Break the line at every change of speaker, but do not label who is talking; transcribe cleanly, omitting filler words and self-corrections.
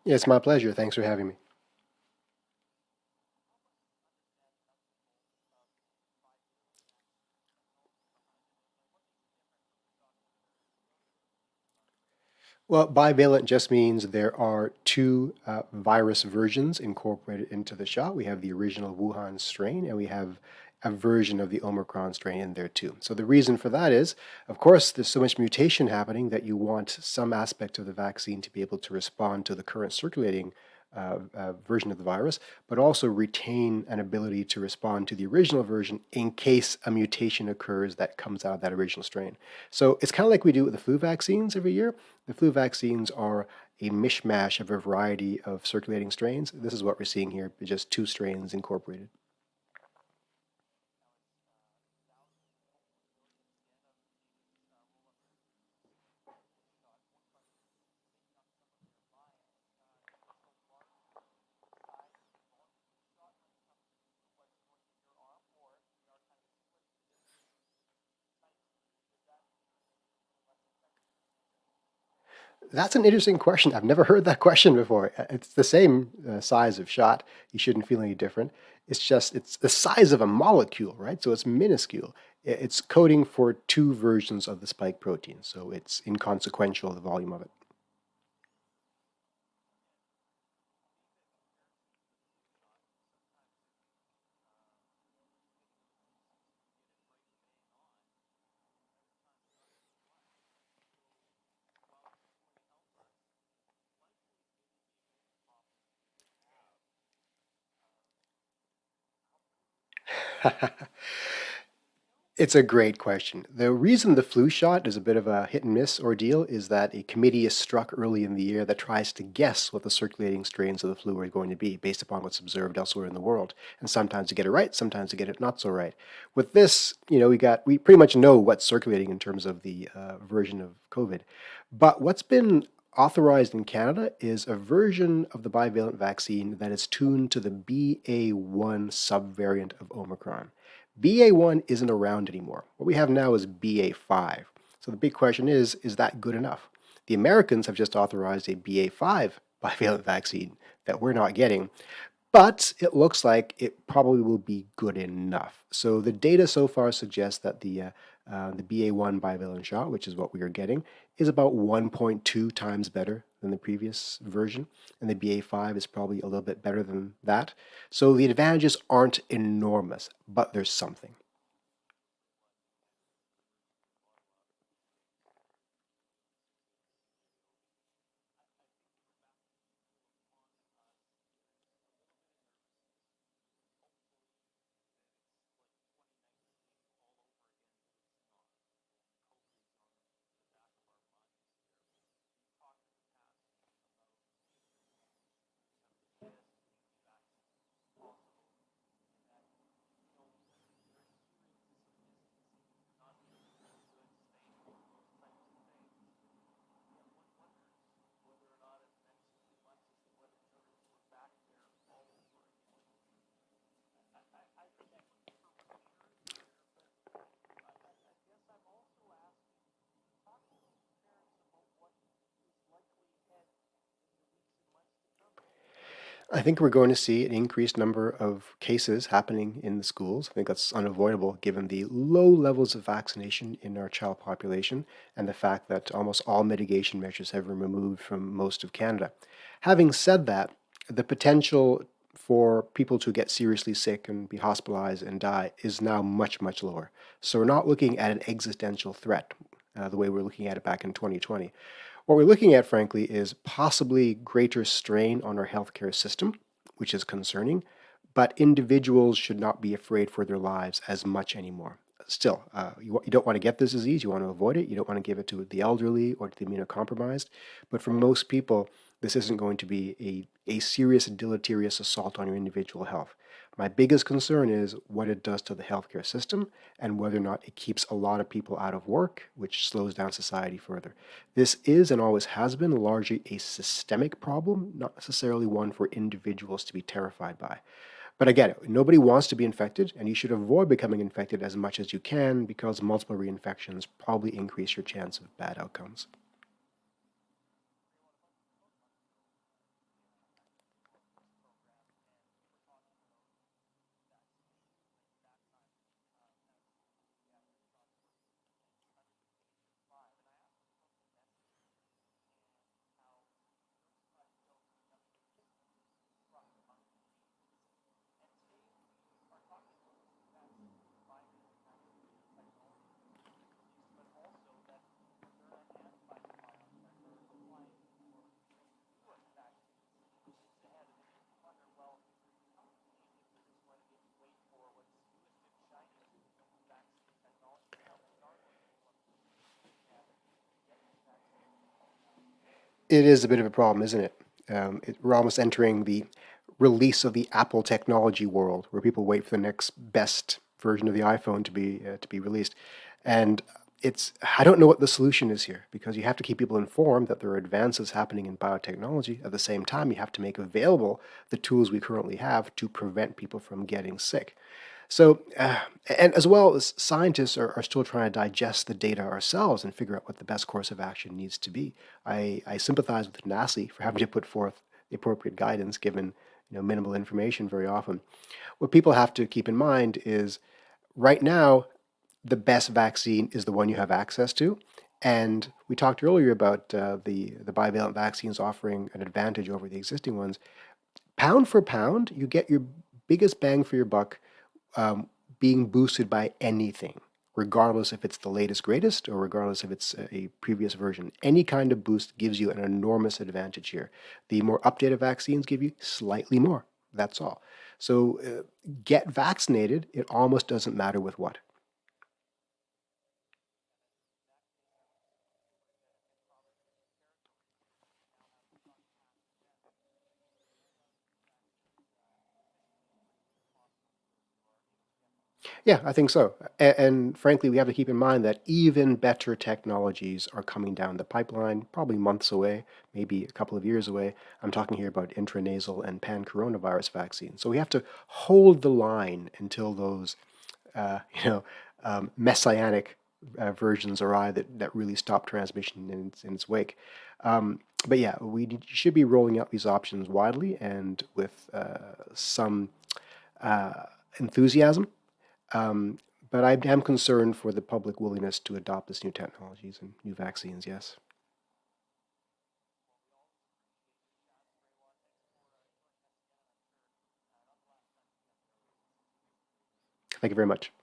Yeah, it's my pleasure. Thanks for having me. Well, bivalent just means there are two virus versions incorporated into the shot. We have the original Wuhan strain, and we have a version of the Omicron strain in there too. So the reason for that is, of course, there's so much mutation happening that you want some aspect of the vaccine to be able to respond to the current circulating version of the virus, but also retain an ability to respond to the original version in case a mutation occurs that comes out of that original strain. So it's kind of like we do with the flu vaccines every year. The flu vaccines are a mishmash of a variety of circulating strains. This is what we're seeing here, just two strains incorporated. That's an interesting question. I've never heard that question before. It's the same size of shot. You shouldn't feel any different. It's just, it's the size of a molecule, right? So it's minuscule. It's coding for two versions of the spike protein. So it's inconsequential, the volume of it. It's a great question. The reason the flu shot is a bit of a hit and miss ordeal is that a committee is struck early in the year that tries to guess what the circulating strains of the flu are going to be based upon what's observed elsewhere in the world. And sometimes you get it right, sometimes you get it not so right. With this, we pretty much know what's circulating in terms of the version of COVID. But what's been authorized in Canada is a version of the bivalent vaccine that is tuned to the BA1 subvariant of Omicron. BA1 isn't around anymore. What we have now is BA5. So the big question is that good enough? The Americans have just authorized a BA5 bivalent vaccine that we're not getting, but it looks like it probably will be good enough. So the data so far suggests that the BA1 bivalent shot, which is what we are getting, is about 1.2 times better than the previous version, and the BA5 is probably a little bit better than that. So the advantages aren't enormous, but there's something. I think we're going to see an increased number of cases happening in the schools. I think that's unavoidable given the low levels of vaccination in our child population and the fact that almost all mitigation measures have been removed from most of Canada. Having said that, the potential for people to get seriously sick and be hospitalized and die is now much, much lower. So we're not looking at an existential threat the way we we're looking at it back in 2020. What we're looking at, frankly, is possibly greater strain on our healthcare system, which is concerning, but individuals should not be afraid for their lives as much anymore. Still, you don't want to get this disease, you want to avoid it, you don't want to give it to the elderly or to the immunocompromised, but for most people, this isn't going to be a serious deleterious assault on your individual health. My biggest concern is what it does to the healthcare system and whether or not it keeps a lot of people out of work, which slows down society further. This is and always has been largely a systemic problem, not necessarily one for individuals to be terrified by. But again, nobody wants to be infected, and you should avoid becoming infected as much as you can because multiple reinfections probably increase your chance of bad outcomes. It is a bit of a problem, isn't it? We're almost entering the release of the Apple technology world, where people wait for the next best version of the iPhone to be released, and I don't know what the solution is here, because you have to keep people informed that there are advances happening in biotechnology. At the same time, you have to make available the tools we currently have to prevent people from getting sick. So, and as well as scientists are still trying to digest the data ourselves and figure out what the best course of action needs to be. I sympathize with NACI for having to put forth the appropriate guidance given minimal information very often. What people have to keep in mind is right now, the best vaccine is the one you have access to. And we talked earlier about the bivalent vaccines offering an advantage over the existing ones. Pound for pound, you get your biggest bang for your buck um, being boosted by anything, regardless if it's the latest, greatest, or regardless if it's a previous version. Any kind of boost gives you an enormous advantage here. The more updated vaccines give you slightly more. That's all. So get vaccinated. It almost doesn't matter with what. Yeah, I think so. And frankly, we have to keep in mind that even better technologies are coming down the pipeline, probably months away, maybe a couple of years away. I'm talking here about intranasal and pan-coronavirus vaccines. So we have to hold the line until those, uh, you know, messianic versions arrive that really stop transmission in its wake. But yeah, should be rolling out these options widely and with some enthusiasm, um, but I am concerned for the public willingness to adopt this new technologies and new vaccines, yes. Thank you very much.